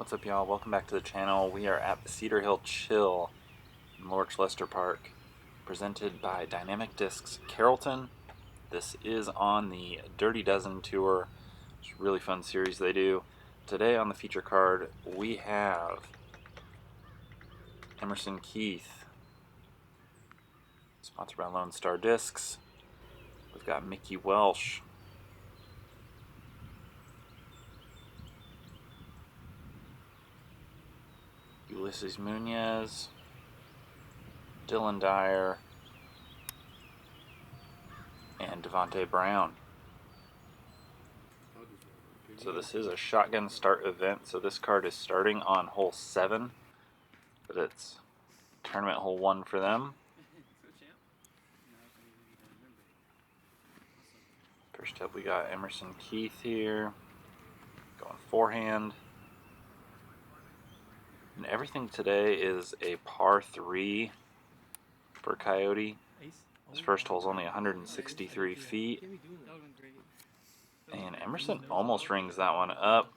What's up, y'all? Welcome back to the channel. We are at the Cedar Hill Chill in Lorch Lester Park, presented by Dynamic Discs Carrolton. This is on the Dirty Dozen tour. It's a really fun series they do. Today on the feature card we have Emerson Keith, sponsored by Lone Star Discs. We've got Mickey Welsh, Muniz, Dyer, and Brown. So this is a shotgun start event, so this card is starting on hole 7, but it's tournament hole 1 for them. First up we got Emerson Keith here, going forehand. And everything today is a par 3 for Coyote. This first hole is only 163 feet. And Emerson almost rings that one up.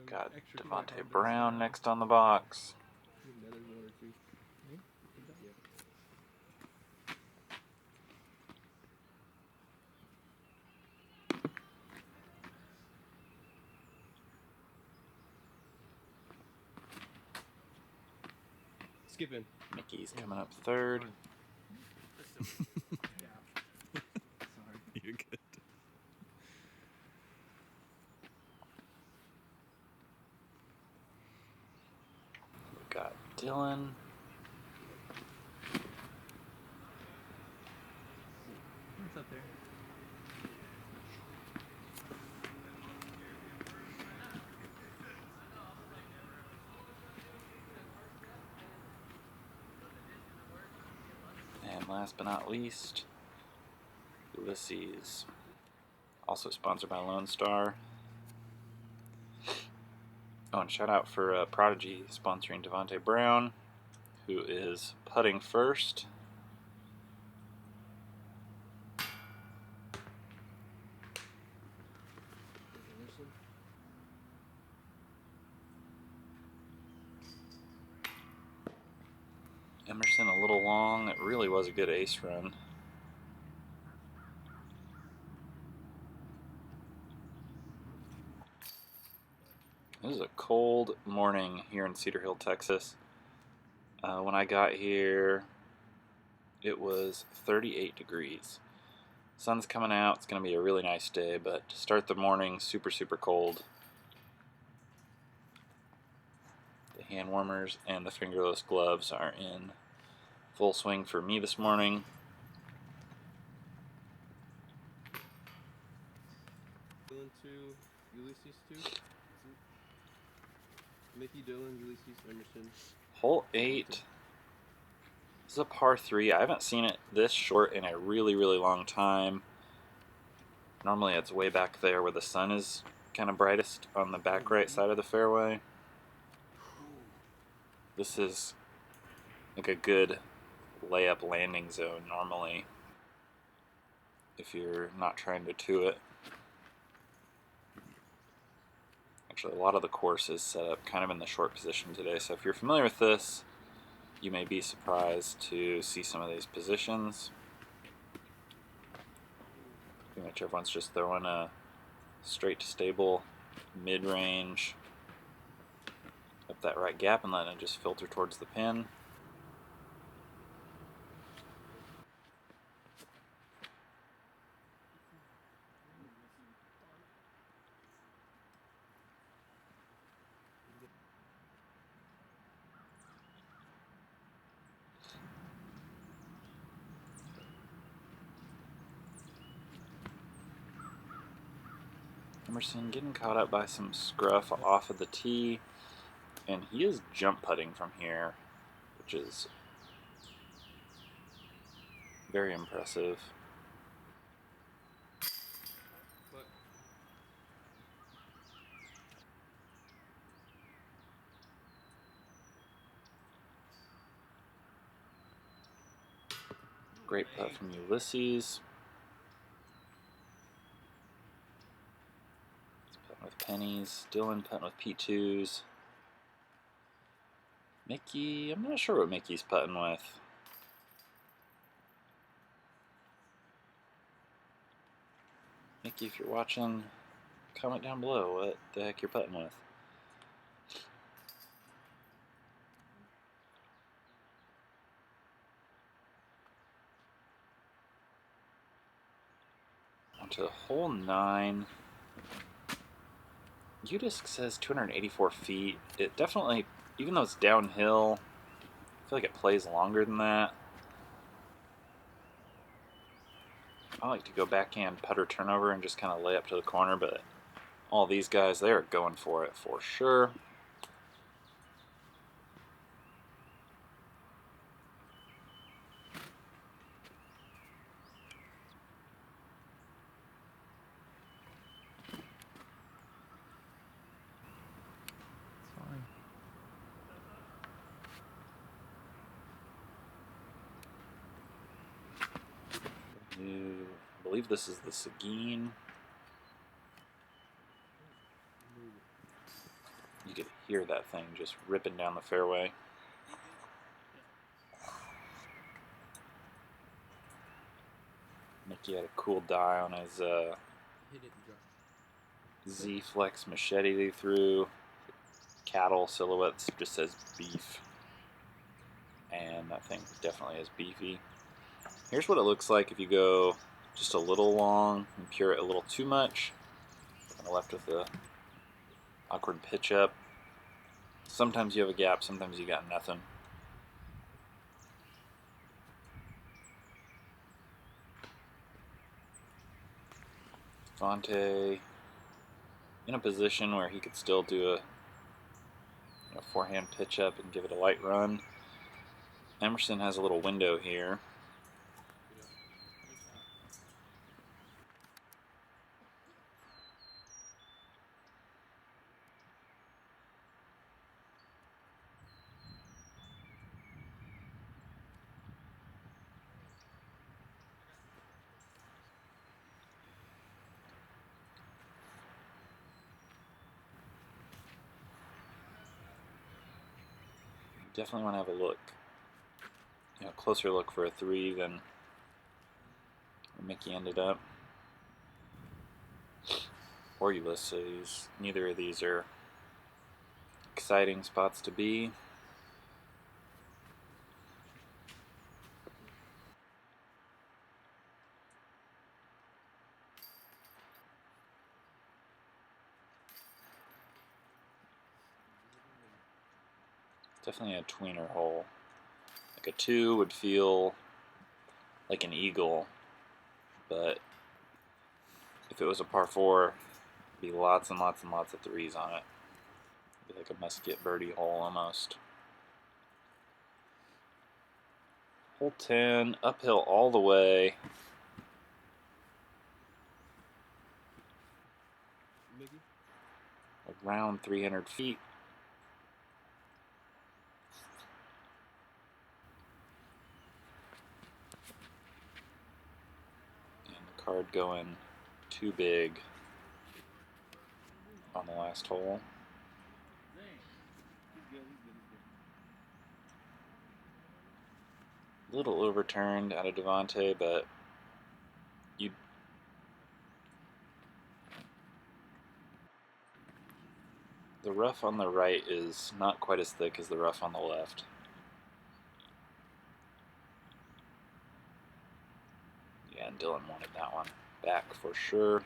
Got Brown next on the box. Skipping. Mickey's coming up third. You're good. We've got Dylan. What's up there? And last but not least, Ulysses, also sponsored by Lone Star. Oh, and shout out for Prodigy sponsoring Brown, who is putting first. Emerson a little long. It really was a good ace run. This is a cold morning here in Cedar Hill, Texas. When I got here, it was 38 degrees. Sun's coming out. It's going to be a really nice day, but to start the morning, super cold. The hand warmers and the fingerless gloves are in full swing for me this morning. Dylan 2, Ulysses 2. Mickey, Dylan, Ulysses, Emerson. Hole 8. This is a par 3. I haven't seen it this short in a really long time. Normally it's way back there where the sun is kind of brightest on the back right side of the fairway. This is like a good layup landing zone normally if you're not trying to two it. Actually, a lot of the course is set up kind of in the short position today, so if you're familiar with this, you may be surprised to see some of these positions. Pretty much everyone's just throwing a straight to stable mid-range up that right gap and letting it just filter towards the pin. Emerson getting caught up by some scruff off of the tee, and he is jump putting from here, which is very impressive. Great putt from Ulysses. with pennies. Dylan putting with P2s. Mickey, I'm not sure what Mickey's putting with. Mickey, if you're watching, comment down below what the heck you're putting with. Onto hole 9. U-disc says 284 feet. It definitely, even though it's downhill, I feel like it plays longer than that. I like to go backhand putter turnover and just kind of lay up to the corner, but all these guys, they are going for it for sure. I believe this is the Seguin. You could hear that thing just ripping down the fairway. Mickey had a cool die on his Z Flex machete they threw. Cattle silhouettes just says beef. And that thing definitely is beefy. Here's what it looks like if you go just a little long and pure it a little too much. Kind of left with the awkward pitch up. Sometimes you have a gap, sometimes you got nothing. Devontae in a position where he could still do a forehand pitch up and give it a light run. Emerson has a little window here. Definitely want to have a look, closer look for a 3 than where Mickey ended up. Or Ulysses. Neither of these are exciting spots to be. Definitely a tweener hole. Like a 2 would feel like an eagle, but if it was a par 4, it'd be lots and lots and lots of 3s on it. It'd be like a musket birdie hole almost. Hole 10, uphill all the way. Around 300 feet. And the card going too big on the last hole. A little overturned out of Devontae, but the rough on the right is not quite as thick as the rough on the left. Yeah, and Dylan wanted that one back for sure.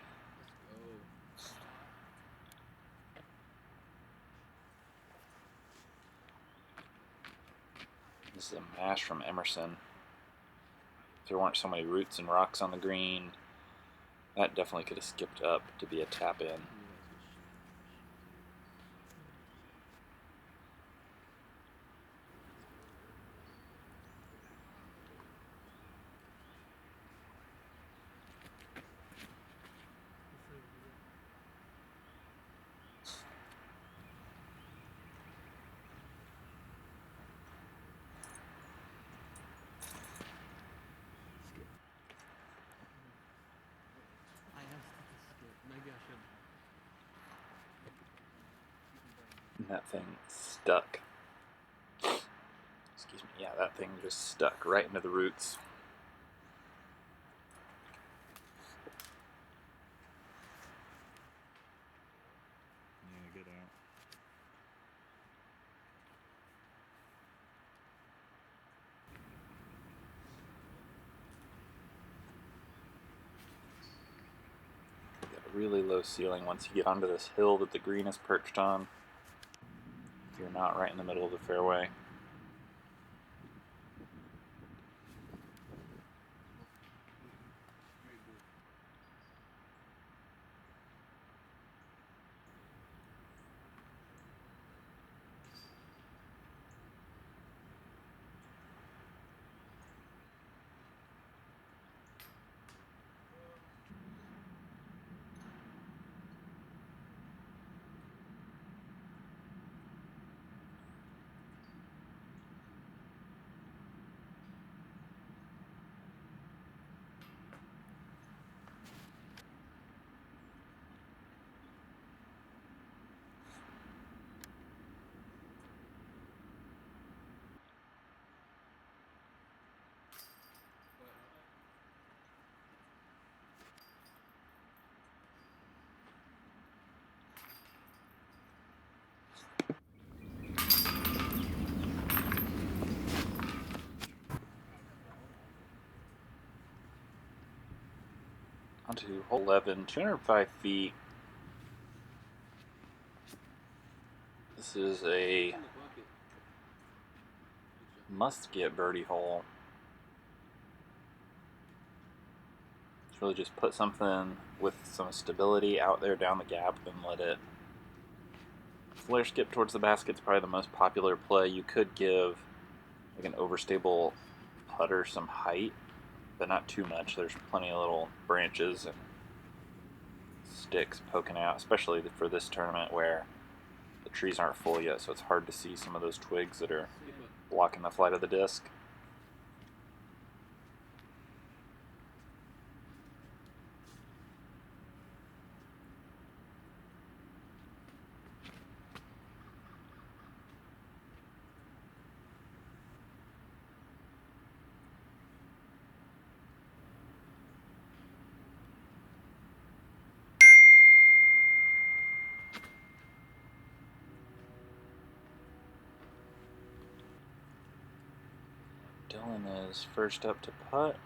This is a mash from Emerson. If there weren't so many roots and rocks on the green, that definitely could have skipped up to be a tap in. I asked to skip. Maybe I should. And that thing stuck. Excuse me, yeah, that thing just stuck right into the roots. Yeah, get out. Got a really low ceiling once you get onto this hill that the green is perched on. You're not right in the middle of the fairway. Onto hole 11, 205 feet. This is a must-get birdie hole. It's really just put something with some stability out there down the gap and let it flare skip towards the basket. Is probably the most popular play. You could give like an overstable putter some height, but not too much. There's plenty of little branches and sticks poking out, especially for this tournament where the trees aren't full yet, so it's hard to see some of those twigs that are blocking the flight of the disc. Dylan is first up to putt.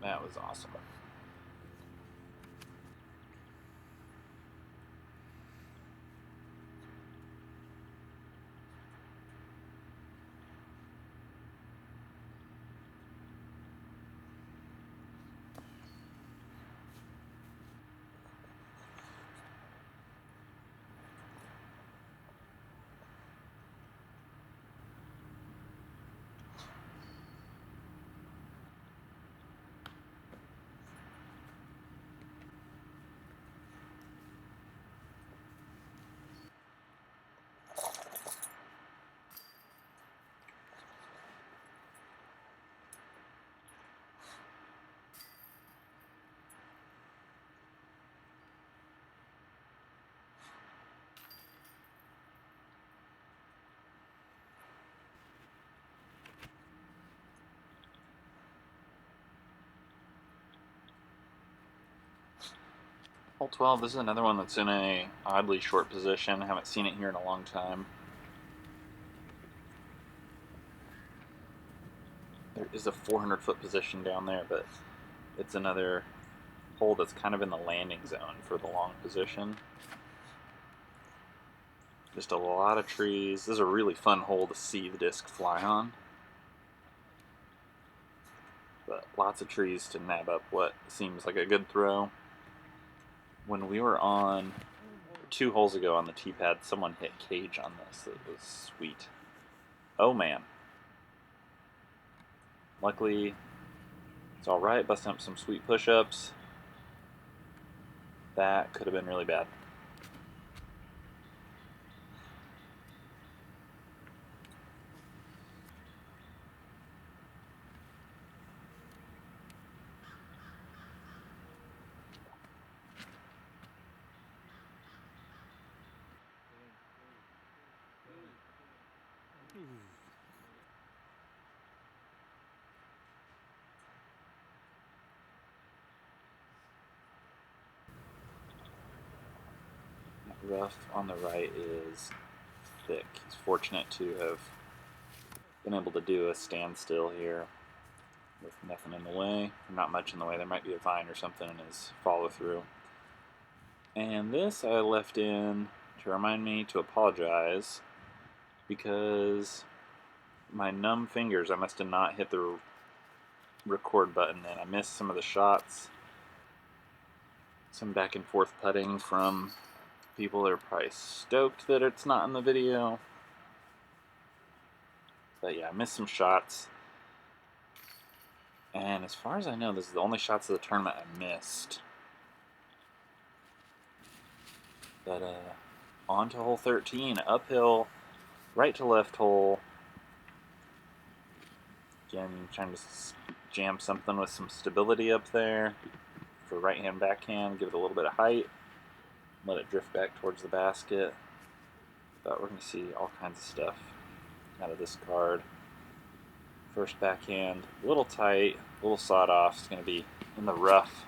That was awesome. Hole 12, this is another one that's in a oddly short position. I haven't seen it here in a long time. There is a 400-foot position down there, but it's another hole that's kind of in the landing zone for the long position. Just a lot of trees. This is a really fun hole to see the disc fly on. But lots of trees to nab up what seems like a good throw. When we were on 2 holes ago on the tee pad, someone hit cage on this. It was sweet. Oh man. Luckily, it's alright, busting up some sweet push-ups. That could have been really bad. rough on the right is thick. He's fortunate to have been able to do a standstill here with nothing in the way, not much in the way. There might be a vine or something in his follow through. And this I left in to remind me to apologize because my numb fingers, I must have not hit the record button and I missed some of the shots. Some back and forth putting from people that are probably stoked that it's not in the video. But yeah, I missed some shots. And as far as I know, this is the only shots of the tournament I missed. But on to hole 13, uphill, right to left hole. Again, trying to jam something with some stability up there. For right hand, backhand, give it a little bit of height. Let it drift back towards the basket. But we're going to see all kinds of stuff out of this card. First backhand, a little tight, a little sawed off. It's going to be in the rough.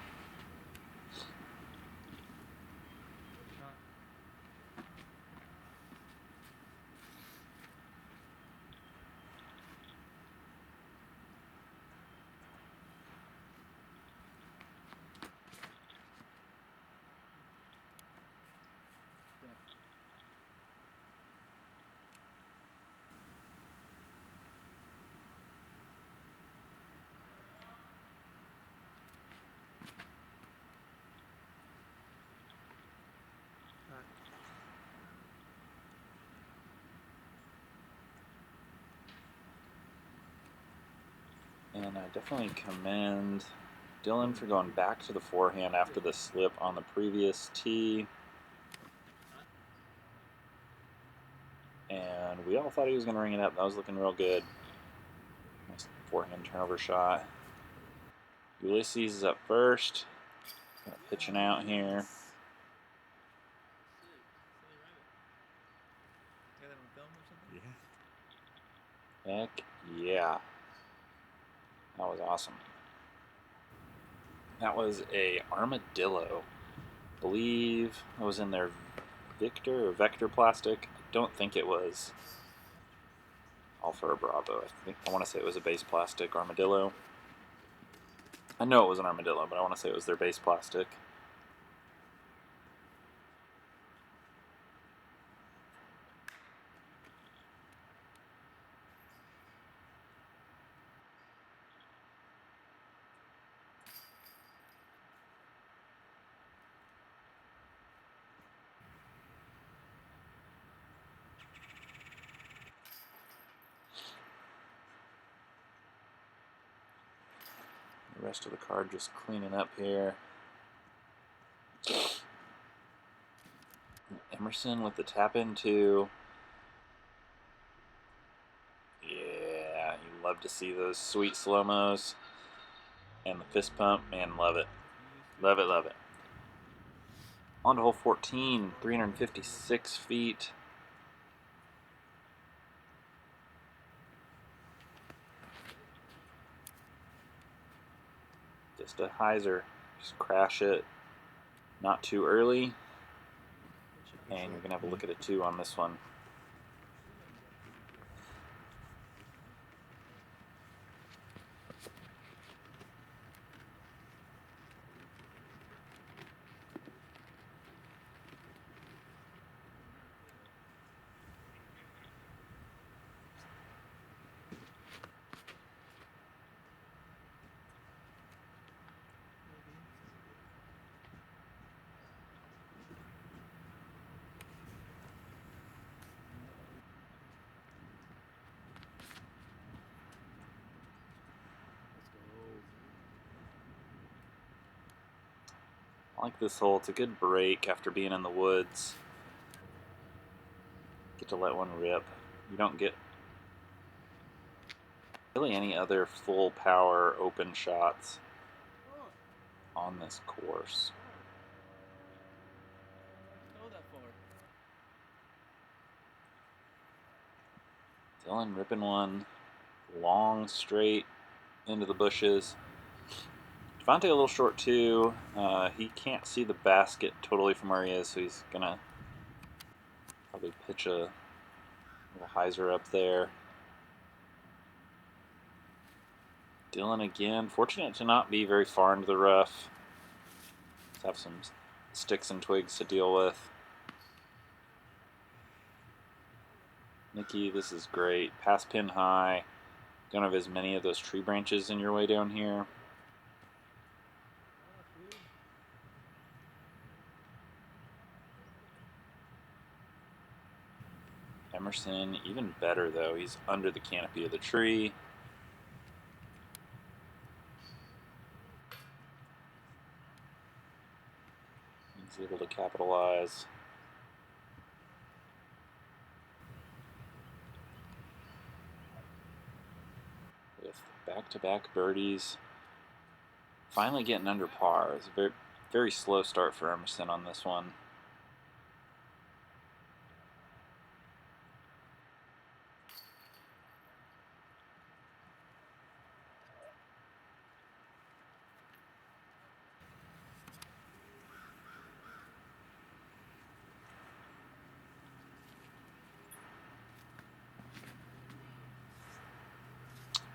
And I definitely commend Dylan for going back to the forehand after the slip on the previous tee. And we all thought he was going to ring it up. That was looking real good. Nice forehand turnover shot. Ulysses is up first. Kind of pitching out here. Heck yeah. That was awesome. That was a armadillo. I believe it was in their Victor or Vector plastic. I don't think it was Alpha or Bravo. I want to say it was a base plastic armadillo. I know it was an armadillo, but I want to say it was their base plastic. The rest of the card just cleaning up here. Emerson with the tap in too. Yeah, you love to see those sweet slow-mos. And the fist pump, man, love it. Love it, love it. On to hole 14, 356 feet. Just a hyzer. Just crash it. Not too early. And you're going to have a look at it too on this one. I like this hole. It's a good break after being in the woods. Get to let one rip. You don't get really any other full power open shots on this course. Dylan ripping one long straight into the bushes. Devontae a little short too. He can't see the basket totally from where he is, so he's gonna Probably pitch a hyzer up there. Dylan again, fortunate to not be very far into the rough. Let's have some sticks and twigs to deal with. Nikki, this is great. Pass pin high. Don't have as many of those tree branches in your way down here. Emerson, even better though. He's under the canopy of the tree. He's able to capitalize. With back-to-back birdies. Finally getting under par. It's a very, very slow start for Emerson on this one.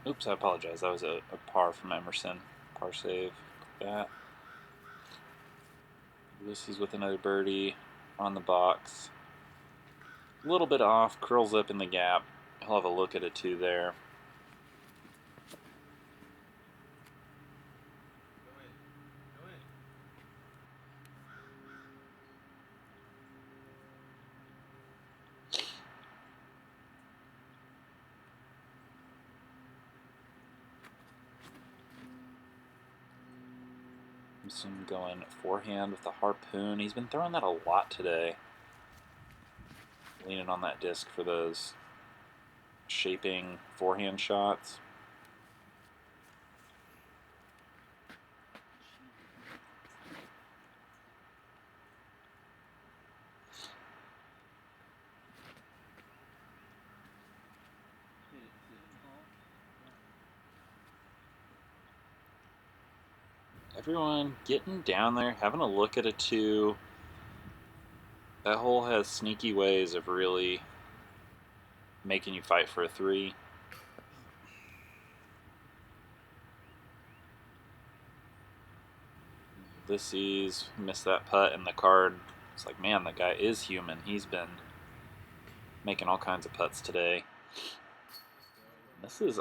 Oops, I apologize. That was a par from Emerson. Par save. That. Ulysses with another birdie on the box. A little bit off, curls up in the gap. He'll have a look at it too there. Emerson going forehand with the harpoon. He's been throwing that a lot today. Leaning on that disc for those shaping forehand shots. Everyone getting down there, having a look at it too. That hole has sneaky ways of really making you fight for a three. Ulysses missed that putt in the card. It's like, man, that guy is human. He's been making all kinds of putts today. This is...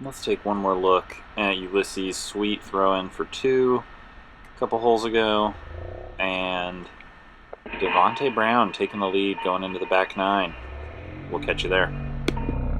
Let's take one more look at Ulysses' sweet throw-in for two a couple holes ago, and Devontae Brown taking the lead going into the back nine. We'll catch you there.